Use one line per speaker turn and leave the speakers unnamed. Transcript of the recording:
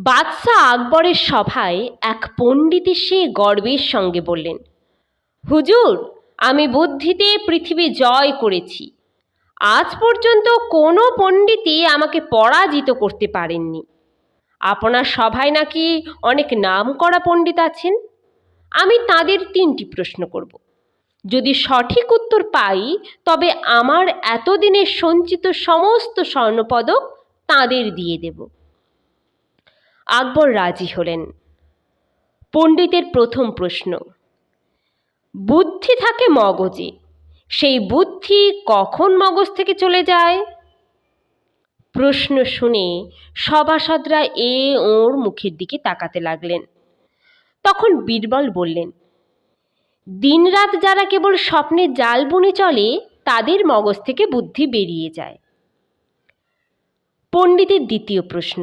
বাদশাহ আকবরের সভায় এক পণ্ডিত এসে গর্বের সঙ্গে বললেন, হুজুর, আমি বুদ্ধিতে পৃথিবী জয় করেছি। আজ পর্যন্ত কোনো পণ্ডিতই আমাকে পরাজিত করতে পারেননি। আপনার সভায় নাকি অনেক নামকরা পণ্ডিত আছেন। আমি তাদের 3টি প্রশ্ন করব। যদি সঠিক উত্তর পাই তবে আমার এতদিনের সঞ্চিত সমস্ত স্বর্ণপদক তাঁদের দিয়ে দেব। আকবর রাজি হলেন। পণ্ডিতের প্রথম প্রশ্ন, বুদ্ধি থাকে মগজে, সেই বুদ্ধি কখন মগজ থেকে চলে যায়? প্রশ্ন শুনে সভাসদরা ওর মুখের দিকে তাকাতে লাগলেন। তখন বীরবল বললেন, দিনরাত যারা কেবল স্বপ্নের জাল বুনে চলে তাদের মগজ থেকে বুদ্ধি বেরিয়ে যায়। পণ্ডিতের দ্বিতীয় প্রশ্ন,